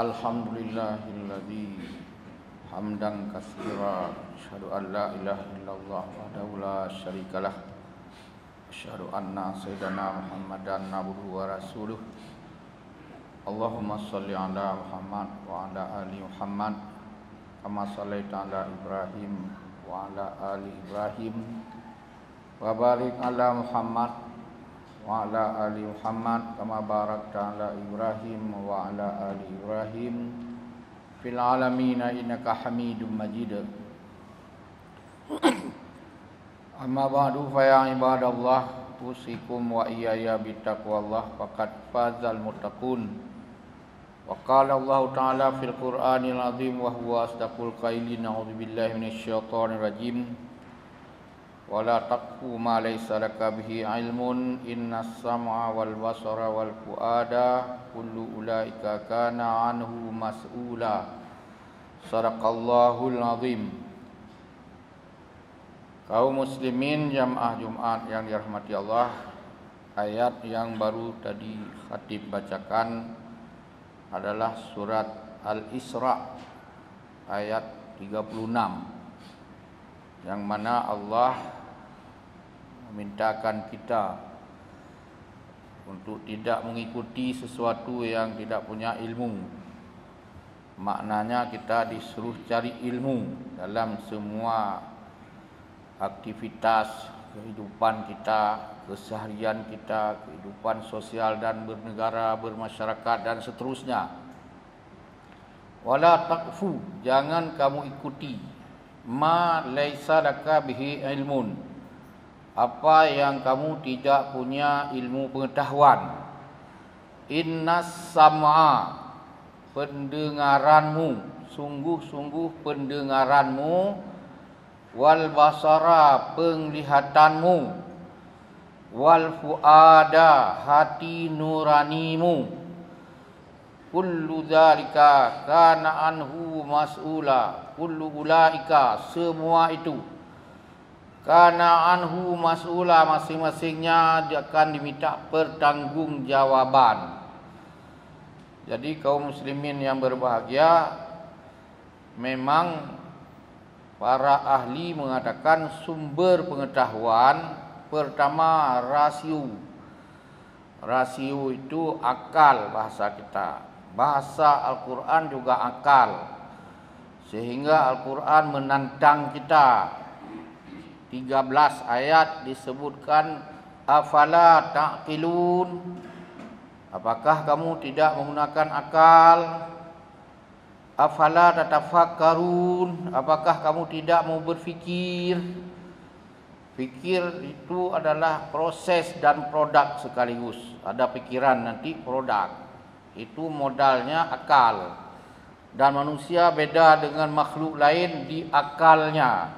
Alhamdulillahilladzi hamdan katsira asyhadu an la ilaha illallah wahdahu la syarikalah asyhadu anna sayyidana Muhammadan abduhu wa rasuluh. Allahumma shalli ala Muhammad wa ala ali Muhammad kama shallaita ala Ibrahim wa ala ali Ibrahim wa barik ala Muhammad wa ala ali Muhammad kama barakta ala Ibrahim wa ala ali Ibrahim fil alamin innaka Hamidum Majid. Amma ba'du fa ya ibadallah usikum wa iyaya bittaqwallah faqad fazal muttaqun. Wa qala Allah ta'ala fil Qur'anil azim wa huwa asdaqul qailin a'udzubillahi minasyaitonir rajim. Wala taqfu ma laysa laka bihi ilmun innas sam'a wal basara wal fuada kullu ulaika kana anhu mas'ula. Shadaqallahul azim. Kaum muslimin jamaah Jumat yang dirahmati Allah, ayat yang baru tadi khatib bacakan adalah surat Al-Isra ayat 36, yang mana Allah memintakan kita untuk tidak mengikuti sesuatu yang tidak punya ilmu. Maknanya kita disuruh cari ilmu dalam semua aktivitas kehidupan kita, keseharian kita, kehidupan sosial dan bernegara, bermasyarakat dan seterusnya. Wala taqfu, jangan kamu ikuti ma laisa laka bihi ilmun, apa yang kamu tidak punya ilmu pengetahuan. Innas sam'a, pendengaranmu, sungguh-sungguh pendengaranmu, wal basara, penglihatanmu, wal fuada, hati nuranimu, kullu dzalika kana anhu mas'ula, kullu ulaika, semua itu, kana anhu mas'ula, masing-masingnya akan diminta pertanggungjawaban. Jadi kaum muslimin yang berbahagia, memang para ahli mengatakan sumber pengetahuan pertama rasio. Rasio itu akal, bahasa kita. Bahasa Al-Quran juga akal. Sehingga Al-Quran menantang kita. 13 ayat disebutkan afala ta'qilun. Apakah kamu tidak menggunakan akal? Afala tatafakkarun, apakah kamu tidak mau berfikir? Fikir itu adalah proses dan produk sekaligus. Ada pikiran nanti produk. Itu modalnya akal. Dan manusia beda dengan makhluk lain di akalnya.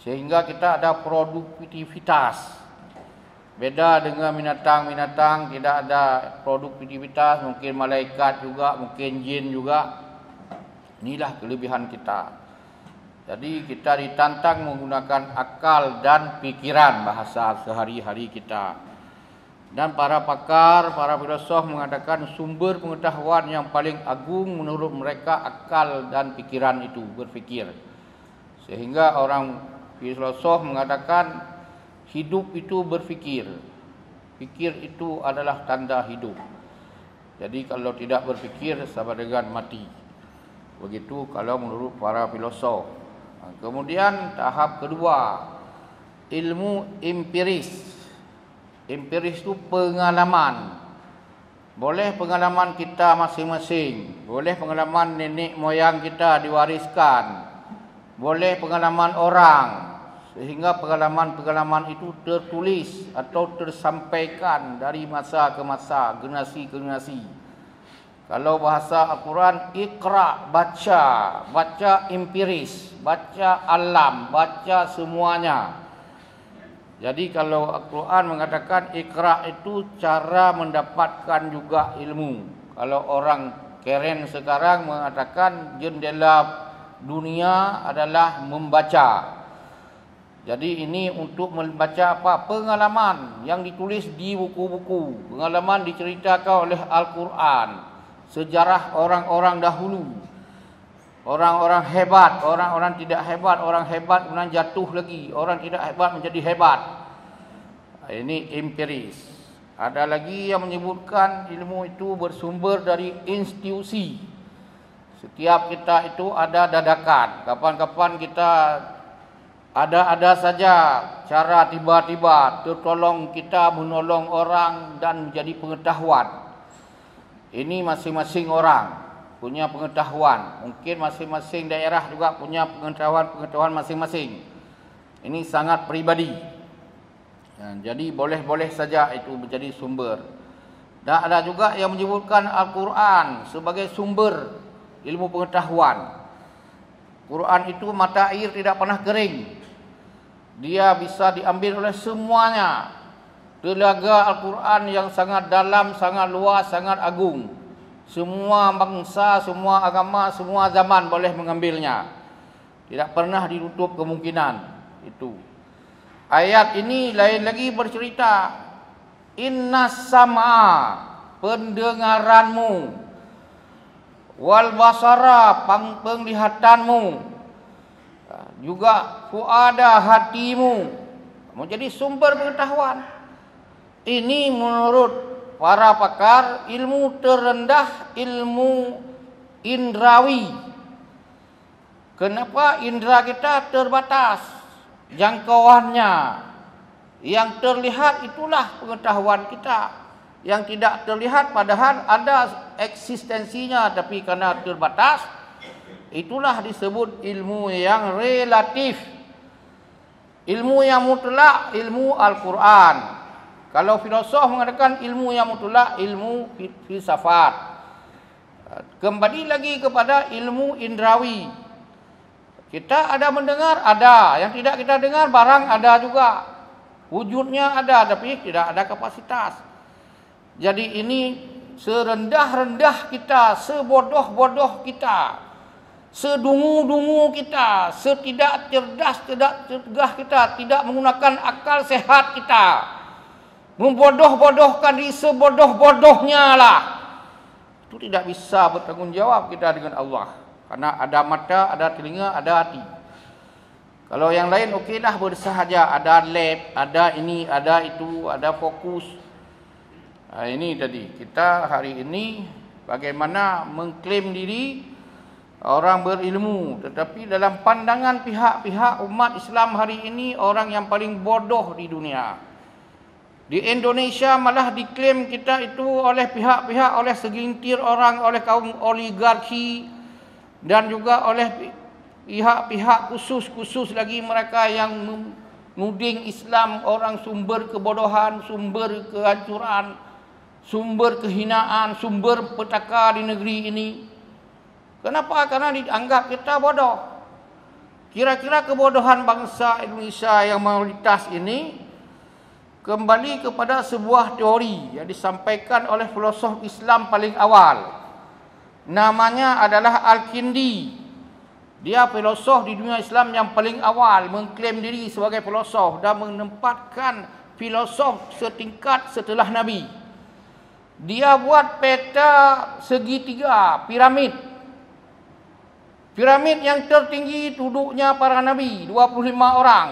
Sehingga kita ada produktivitas. Beda dengan binatang-binatang, tidak ada produktivitas. Mungkin malaikat juga, mungkin jin juga. Inilah kelebihan kita. Jadi kita ditantang menggunakan akal dan pikiran, bahasa sehari-hari kita. Dan para pakar, para filosof mengatakan sumber pengetahuan yang paling agung menurut mereka akal dan pikiran itu, berfikir. Sehingga orang filosof mengatakan hidup itu berfikir. Fikir itu adalah tanda hidup. Jadi kalau tidak berfikir sama dengan mati. Begitu kalau menurut para filosof. Kemudian tahap kedua, ilmu empiris. Empiris itu pengalaman. Boleh pengalaman kita masing-masing, boleh pengalaman nenek moyang kita diwariskan, boleh pengalaman orang, sehingga pengalaman-pengalaman itu tertulis atau tersampaikan dari masa ke masa, generasi ke generasi. Kalau bahasa Al-Quran, Iqra, baca. Baca empiris, baca alam, baca semuanya. Jadi kalau Al-Quran mengatakan Iqra itu cara mendapatkan juga ilmu. Kalau orang keren sekarang mengatakan jendela dunia adalah membaca. Jadi ini untuk membaca apa? Pengalaman yang ditulis di buku-buku. Pengalaman diceritakan oleh Al-Quran. sejarah orang-orang dahulu. Orang-orang hebat, orang-orang tidak hebat, orang hebat kemudian jatuh lagi, orang tidak hebat menjadi hebat. Ini empiris. Ada lagi yang menyebutkan ilmu itu bersumber dari institusi. Setiap kita itu ada dadakan. Kapan-kapan kita ada saja cara tiba-tiba tertolong kita menolong orang dan menjadi pengetahuan. Ini masing-masing orang punya pengetahuan. Mungkin masing-masing daerah juga punya pengetahuan masing-masing. Ini sangat pribadi. Jadi boleh-boleh saja itu menjadi sumber. Dan ada juga yang menyebutkan Al-Quran sebagai sumber ilmu pengetahuan. Quran itu mata air tidak pernah kering. Dia bisa diambil oleh semuanya. Telaga Al-Quran yang sangat dalam, sangat luas, sangat agung. Semua bangsa, semua agama, semua zaman boleh mengambilnya. Tidak pernah ditutup kemungkinan itu. Ayat ini lain lagi bercerita, inna sam'a, pendengaranmu, wal basara, penglihatanmu, juga fuada, hatimu, menjadi sumber pengetahuan. Ini menurut para pakar ilmu terendah, ilmu indrawi. Kenapa indera kita terbatas jangkauannya? Yang terlihat itulah pengetahuan kita. Yang tidak terlihat padahal ada eksistensinya, tapi karena terbatas, itulah disebut ilmu yang relatif. Ilmu yang mutlak, ilmu Al-Quran. Kalau filosof mengatakan ilmu yang mutlak, ilmu filsafat. Kembali lagi kepada ilmu indrawi. Kita ada mendengar, ada. Yang tidak kita dengar, barang ada juga. Wujudnya ada, tapi tidak ada kapasitas. Jadi ini serendah-rendah kita, sebodoh-bodoh kita, sedungu-dungu kita, setidak cerdas, tidak cergah kita, tidak menggunakan akal sehat kita, membodoh-bodohkan diri sebodoh-bodohnya lah. Itu tidak bisa bertanggungjawab kita dengan Allah. Karena ada mata, ada telinga, ada hati. Kalau yang lain okeylah bersahaja, ada lab, ada ini, ada itu, ada fokus. Ini tadi kita hari ini bagaimana mengklaim diri orang berilmu, tetapi dalam pandangan pihak-pihak umat Islam hari ini orang yang paling bodoh di dunia. Di Indonesia malah diklaim kita itu oleh pihak-pihak, oleh segelintir orang, oleh kaum oligarki dan juga oleh pihak-pihak khusus lagi mereka yang menuding Islam orang sumber kebodohan, sumber kehancuran, sumber kehinaan, sumber petaka di negeri ini. Kenapa? Karena dianggap kita bodoh. Kira-kira kebodohan bangsa Indonesia yang mayoritas ini kembali kepada sebuah teori yang disampaikan oleh filosof Islam paling awal. Namanya adalah Al-Kindi. Dia filosof di dunia Islam yang paling awal, mengklaim diri sebagai filosof dan menempatkan filosof setingkat setelah Nabi. Dia buat peta segitiga, piramid. Piramid yang tertinggi duduknya para Nabi, 25 orang.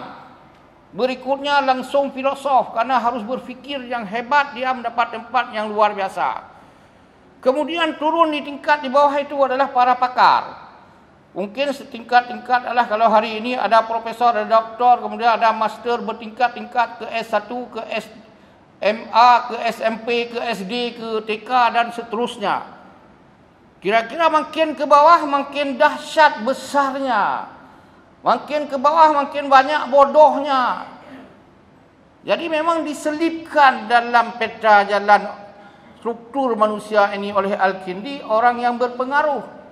Berikutnya langsung filosof, karena harus berfikir yang hebat, dia mendapat tempat yang luar biasa. Kemudian turun di tingkat di bawah itu adalah para pakar. Mungkin setingkat-tingkat adalah kalau hari ini ada profesor, ada doktor, kemudian ada master bertingkat-tingkat ke S1, ke SMA, ke SMP, ke SD, ke TK dan seterusnya. Kira-kira makin ke bawah makin dahsyat besarnya. Makin ke bawah makin banyak bodohnya. Jadi memang diselipkan dalam peta jalan struktur manusia ini oleh Al-Kindi orang yang berpengaruh.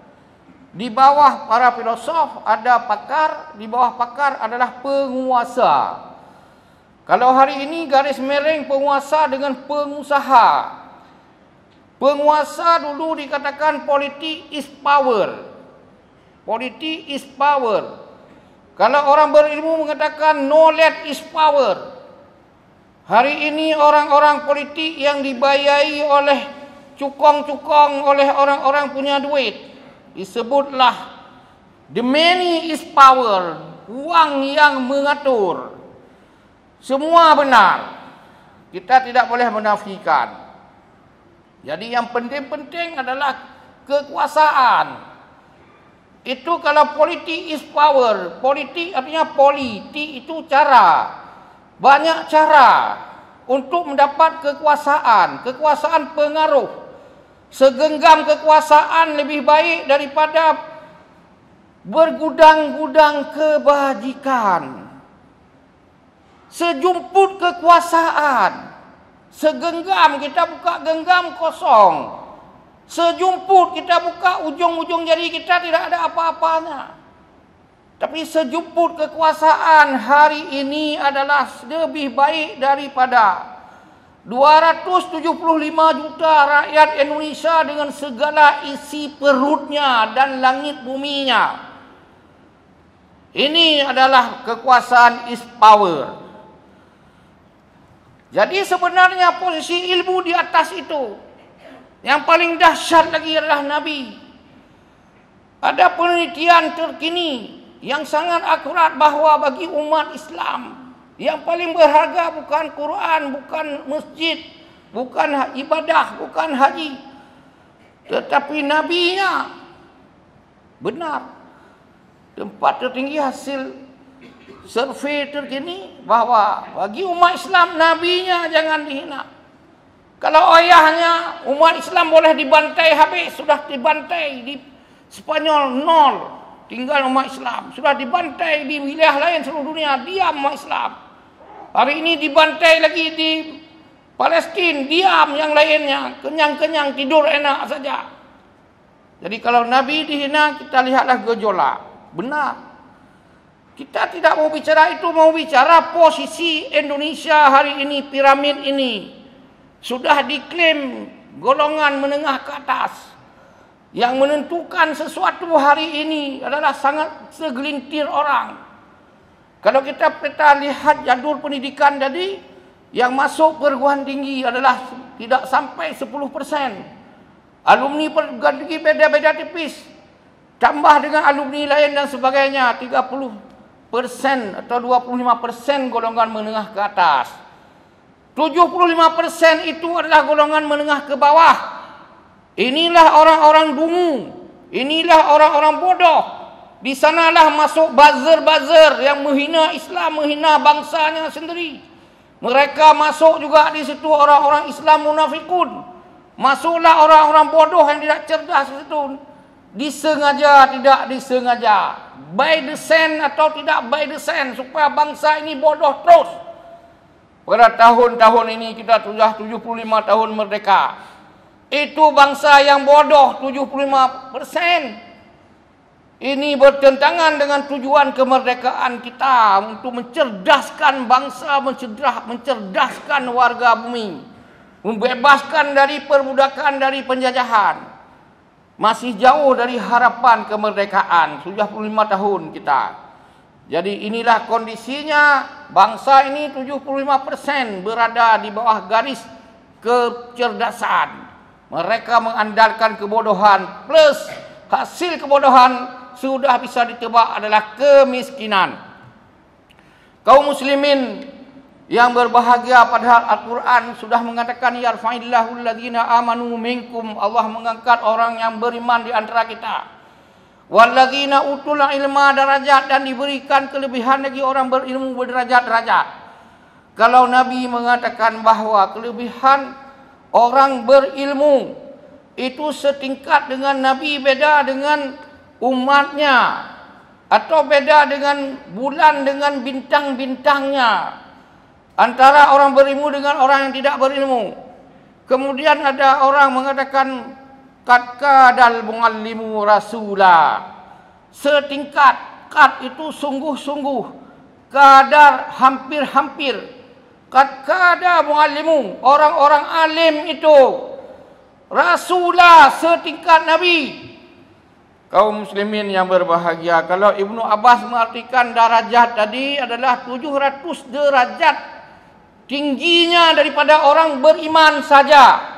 Di bawah para filosof ada pakar, di bawah pakar adalah penguasa. Kalau hari ini garis miring penguasa dengan pengusaha. Penguasa dulu dikatakan politik is power. Politik is power. Kalau orang berilmu mengatakan knowledge is power. Hari ini orang-orang politik yang dibayai oleh dicukong-cukong oleh orang-orang punya duit. Disebutlah the money is power, uang yang mengatur. Semua benar. Kita tidak boleh menafikan. Jadi yang penting-penting adalah kekuasaan. Itu kalau politik is power. Politik artinya politik itu cara. Banyak cara untuk mendapat kekuasaan. Kekuasaan pengaruh. Segenggam kekuasaan lebih baik daripada bergudang-gudang kebajikan. Sejumput kekuasaan. Segenggam kita buka genggam kosong. Sejumput kita buka ujung-ujung jari kita tidak ada apa-apanya. Tapi sejumput kekuasaan hari ini adalah lebih baik daripada 275 juta rakyat Indonesia dengan segala isi perutnya dan langit buminya. Ini adalah kekuasaan is power. Jadi sebenarnya posisi ilmu di atas itu. Yang paling dahsyat lagi adalah Nabi. Ada penelitian terkini yang sangat akurat bahawa bagi umat Islam, yang paling berharga bukan Quran, bukan masjid, bukan ibadah, bukan haji, tetapi Nabi-Nya. Benar. Tempat tertinggi hasil survei terkini bahawa bagi umat Islam, Nabi-Nya jangan dihina. Kalau ayahnya umat Islam boleh dibantai habis, sudah dibantai di Spanyol nol, tinggal umat Islam. Sudah dibantai di wilayah lain seluruh dunia, diam umat Islam. Hari ini dibantai lagi di Palestin, diam yang lainnya, kenyang-kenyang tidur enak saja. Jadi kalau Nabi dihina, kita lihatlah gejolak. Benar. Kita tidak mau bicara itu, mau bicara posisi Indonesia hari ini, piramid ini. Sudah diklaim golongan menengah ke atas. Yang menentukan sesuatu hari ini adalah sangat segelintir orang. Kalau kita peta lihat jadul pendidikan tadi, yang masuk perguruan tinggi adalah tidak sampai 10%. Alumni perguruan tinggi beda-beda tipis. Tambah dengan alumni lain dan sebagainya, 30% atau 25% golongan menengah ke atas. 75% itu adalah golongan menengah ke bawah. Inilah orang-orang dungu. Inilah orang-orang bodoh. Di sanalah masuk buzzer-buzzer yang menghina Islam, menghina bangsanya sendiri. Mereka masuk juga di situ orang-orang Islam munafikun. Masuklah orang-orang bodoh yang tidak cerdas di situ. Disengaja, tidak disengaja. By design atau tidak by design. Supaya bangsa ini bodoh terus. Pada tahun-tahun ini kita sudah 75 tahun merdeka. Itu bangsa yang bodoh 75%. Ini bertentangan dengan tujuan kemerdekaan kita untuk mencerdaskan bangsa, mencerdaskan warga bumi. Membebaskan dari perbudakan, dari penjajahan. Masih jauh dari harapan kemerdekaan. Sudah 75 tahun kita. Jadi inilah kondisinya, bangsa ini 75% berada di bawah garis kecerdasan. Mereka mengandalkan kebodohan plus hasil kebodohan sudah bisa ditebak adalah kemiskinan. Kaum muslimin yang berbahagia, padahal Al-Quran sudah mengatakan yarfa'illahu alladhina amanu minkum, Allah mengangkat orang yang beriman di antara kita. Walladzina utul ilma darajat, dan diberikan kelebihan lagi orang berilmu berderajat-derajat. Kalau Nabi mengatakan bahawa kelebihan orang berilmu itu setingkat dengan Nabi, beda dengan umatnya, atau beda dengan bulan dengan bintang-bintangnya, antara orang berilmu dengan orang yang tidak berilmu. Kemudian ada orang mengatakan kad kadal muallimu rasula, setingkat, kad itu sungguh-sungguh, kadar hampir-hampir, kad kada muallimu, orang-orang alim itu, rasulah setingkat Nabi. Kaum muslimin yang berbahagia, kalau Ibnu Abbas mengartikan darajat tadi adalah 700 derajat tingginya daripada orang beriman saja.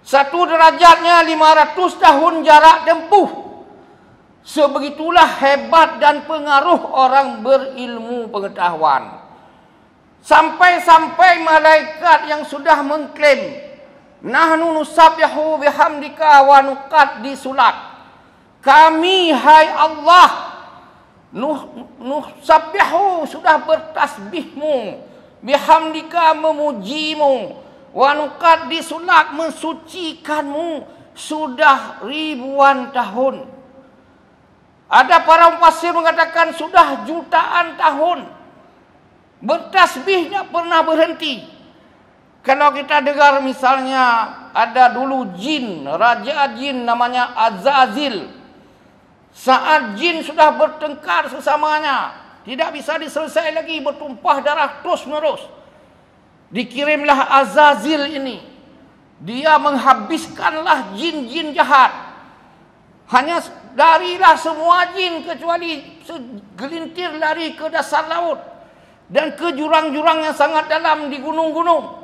Satu derajatnya 500 tahun jarak tempuh. Sebegitulah hebat dan pengaruh orang berilmu pengetahuan. Sampai-sampai malaikat yang sudah mengklaim, nahnu nusabbihu bihamdika wa nuqaddisulak. Kami, hai Allah, nusabbihu, sudah bertasbihmu, bihamdika, memujimu, wa nuqaddisulak, mensucikanmu, sudah ribuan tahun. Ada para mufassir mengatakan sudah jutaan tahun. Bertasbih tak pernah berhenti. Kalau kita dengar misalnya ada dulu jin, raja jin namanya Azazil. Saat jin sudah bertengkar sesamanya, tidak bisa diselesai lagi, bertumpah darah terus menerus, dikirimlah Azazil ini. Dia menghabiskanlah jin-jin jahat. Hanya larilah semua jin kecuali segelintir lari ke dasar laut dan ke jurang-jurang yang sangat dalam di gunung-gunung.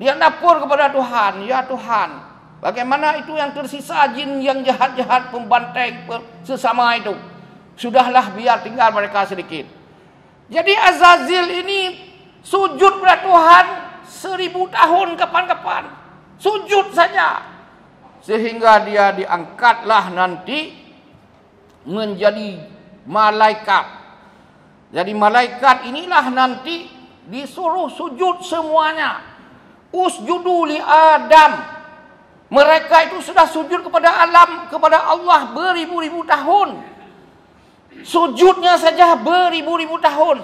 Dia lapor kepada Tuhan, ya Tuhan, bagaimana itu yang tersisa jin yang jahat-jahat pembantai sesama itu? Sudahlah, biar tinggal mereka sedikit. Jadi Azazil ini sujud kepada Tuhan 1000 tahun kapan-kapan. Sujud saja. Sehingga dia diangkatlah nanti menjadi malaikat. Jadi malaikat inilah nanti disuruh sujud semuanya. Usjudu li Adam. Mereka itu sudah sujud kepada alam, kepada Allah beribu-ribu tahun. Sujudnya saja beribu-ribu tahun.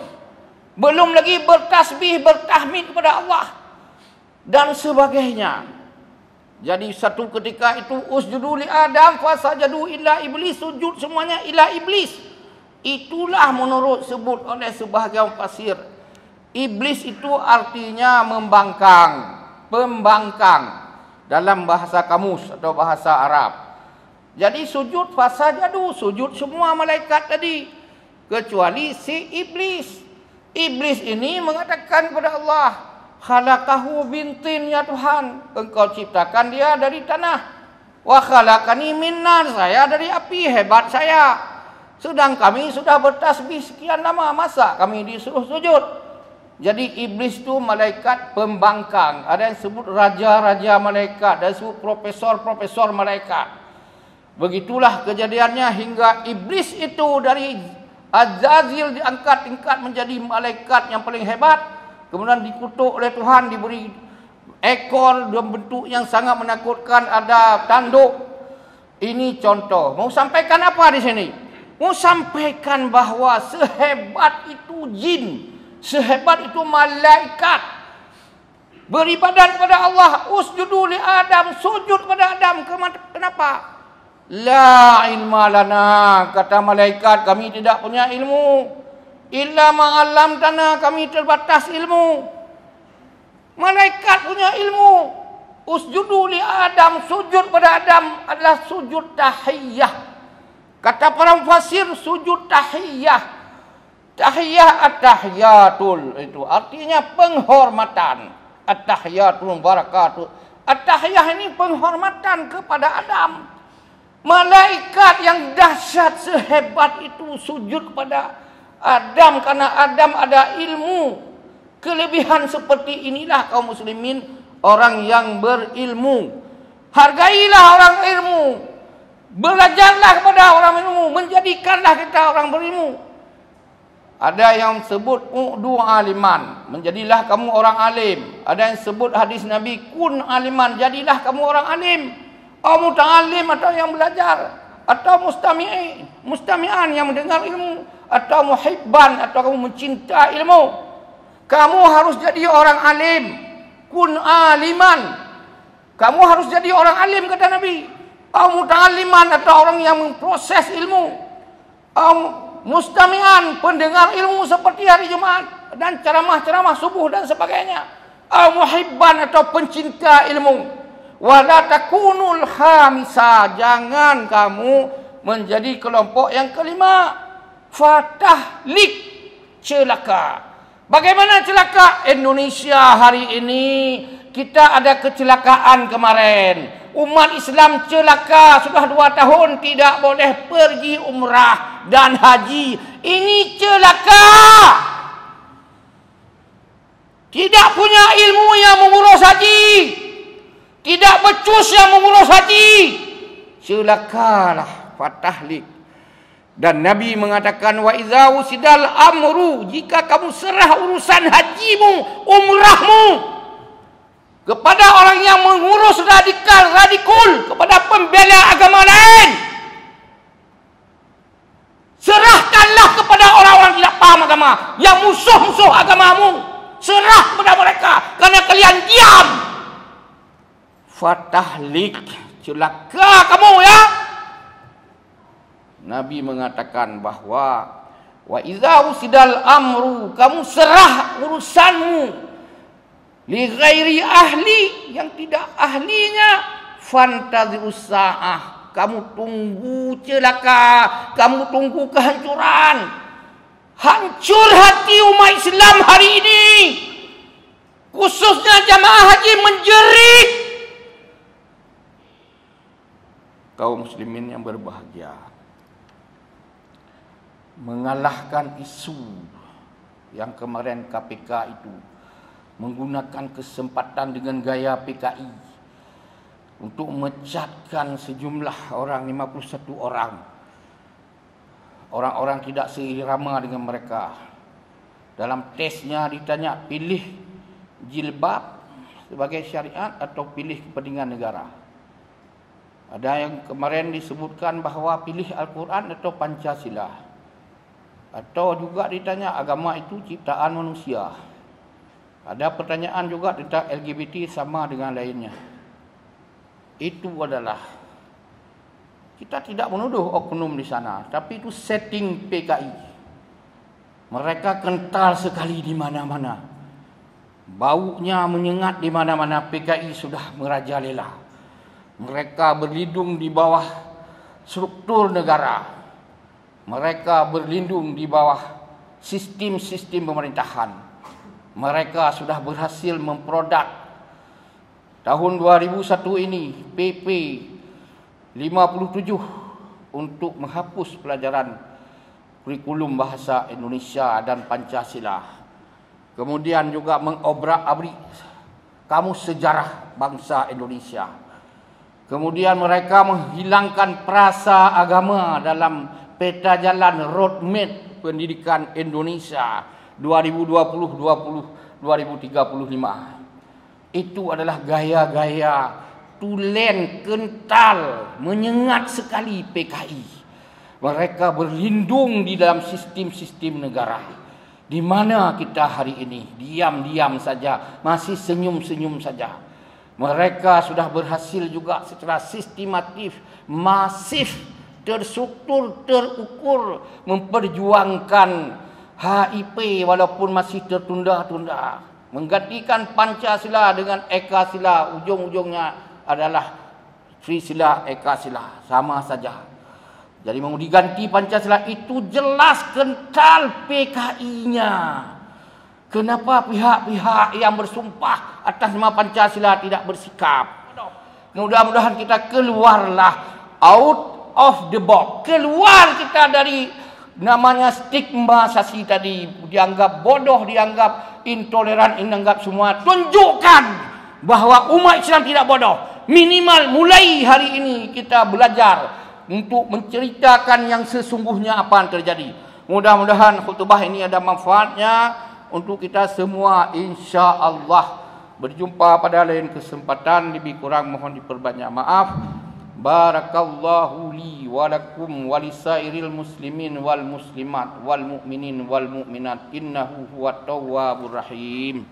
Belum lagi bertasbih, bertahmid kepada Allah dan sebagainya. Jadi satu ketika itu usjudu li Adam fasajadu illa iblis, sujud semuanya illa iblis. Itulah menurut sebut oleh sebahagian mufassir, iblis itu artinya membangkang, pembangkang dalam bahasa kamus atau bahasa Arab. Jadi sujud fasajadu, sujud semua malaikat tadi kecuali si iblis. Iblis ini mengatakan kepada Allah, khalaqahu bintin, ya Tuhan, engkau ciptakan dia dari tanah. Wa khalaqani min nar, saya dari api, hebat saya. Sedang kami sudah bertasbih sekian lama, masa kami disuruh sujud? Jadi iblis itu malaikat pembangkang. Ada yang sebut raja-raja malaikat, ada yang sebut profesor-profesor malaikat. Begitulah kejadiannya hingga iblis itu dari Azazil diangkat tingkat menjadi malaikat yang paling hebat. Kemudian dikutuk oleh Tuhan, diberi ekor dalam bentuk yang sangat menakutkan, ada tanduk. Ini contoh. Mau sampaikan apa di sini? Mau sampaikan bahawa sehebat itu jin, sehebat itu malaikat, beribadat kepada Allah, usjudu li Adam, sujud kepada Adam. Kenapa? La ilma lana, kata malaikat, kami tidak punya ilmu. Illa ma'allamtana, kami terbatas ilmu. Malaikat punya ilmu. Usjudu li Adam, sujud pada Adam adalah sujud tahiyyah. Kata para mufassir, sujud tahiyyah. Tahiyyah at-tahiyatul, itu artinya penghormatan. At-tahiyatul barakatuh. At-tahiyyah ini penghormatan kepada Adam. Malaikat yang dahsyat sehebat itu sujud kepada Adam karena Adam ada ilmu. Kelebihan seperti inilah kaum muslimin, orang yang berilmu. Hargailah orang ilmu. Belajarlah kepada orang ilmu, menjadikanlah kita orang berilmu. Ada yang sebut u'du aliman, menjadilah kamu orang alim. Ada yang sebut hadis Nabi, kun aliman, jadilah kamu orang alim. Atau muta'alim, atau yang belajar, atau mustami'an yang mendengar ilmu, atau muhibban, atau kamu mencinta ilmu. Kamu harus jadi orang alim. Kun aliman, kamu harus jadi orang alim, kata Nabi. Atau muta'aliman, atau orang yang memproses ilmu. Atau mustami'an, pendengar ilmu seperti hari Jumat dan ceramah-ceramah subuh dan sebagainya. Atau muhibban, atau pencinta ilmu. Wala takunul khamisa, jangan kamu menjadi kelompok yang kelima. Fatahlik, celaka. Bagaimana celaka? Indonesia hari ini kita ada kecelakaan kemarin. Umat Islam celaka sudah 2 tahun tidak boleh pergi umrah dan haji. Ini celaka. Tidak punya ilmu yang mengurus haji. Tidak becus yang mengurus haji. Celakalah, fatahlik. Dan Nabi mengatakan, wa idza usidal amru, jika kamu serah urusan hajimu, umrahmu kepada orang yang mengurus radikul, kepada pembela agama lain, serahkanlah kepada orang-orang tidak paham agama, yang musuh-musuh agamamu. Serah kepada mereka, karena kalian diam. Fatahlik, celaka kamu ya. Nabi mengatakan bahwa wa idza usidal amru, kamu serah urusanmu li ghairi ahli, yang tidak ahlinya, fantazirus saah, kamu tunggu celaka, kamu tunggu kehancuran. Hancur hati umat Islam hari ini, khususnya jamaah haji menjerit. Kaum muslimin yang berbahagia, mengalahkan isu yang kemarin KPK itu menggunakan kesempatan dengan gaya PKI untuk memecatkan sejumlah orang, 51 orang. Orang-orang tidak seirama dengan mereka. Dalam tesnya ditanya, pilih jilbab sebagai syariat atau pilih kepentingan negara. Ada yang kemarin disebutkan bahawa pilih Al-Quran atau Pancasila. Atau juga ditanya, agama itu ciptaan manusia. Ada pertanyaan juga tentang LGBT sama dengan lainnya. Itu adalah, kita tidak menuduh oknum di sana, tapi itu setting PKI. Mereka kental sekali di mana-mana. Baunya menyengat di mana-mana. PKI sudah merajalela. Mereka berlindung di bawah struktur negara. Mereka berlindung di bawah sistem-sistem pemerintahan. Mereka sudah berhasil memproduk tahun 2001 ini PP 57 untuk menghapus pelajaran kurikulum bahasa Indonesia dan Pancasila. Kemudian juga mengobrak-abrik kamus sejarah bangsa Indonesia. Kemudian mereka menghilangkan perasa agama dalam peta jalan roadmap pendidikan Indonesia 2020-2035. Itu adalah gaya-gaya tulen, kental, menyengat sekali PKI. Mereka berlindung di dalam sistem-sistem negara. Di mana kita hari ini? Diam-diam saja, masih senyum-senyum saja. Mereka sudah berhasil juga secara sistematif, masif, terstruktur, terukur, memperjuangkan HIP walaupun masih tertunda-tunda. Menggantikan Pancasila dengan Ekasila, ujung-ujungnya adalah Trisila, Ekasila, sama saja. Jadi mau diganti Pancasila itu jelas kental PKI-nya. Kenapa pihak-pihak yang bersumpah atas nama Pancasila tidak bersikap? Mudah-mudahan kita keluarlah out of the box. Keluar kita dari namanya stigmatisasi tadi. Dianggap bodoh, dianggap intoleran, dianggap semua. Tunjukkan bahwa umat Islam tidak bodoh. Minimal mulai hari ini kita belajar untuk menceritakan yang sesungguhnya apa yang terjadi. Mudah-mudahan khutbah ini ada manfaatnya untuk kita semua, insya-Allah. Berjumpa pada lain kesempatan. Lebih kurang mohon diperbanyak maaf. Barakallahu li wa lakum wa lisairil muslimin wal muslimat wal mu'minin wal mu'minat innahu huwat tawwabur rahim.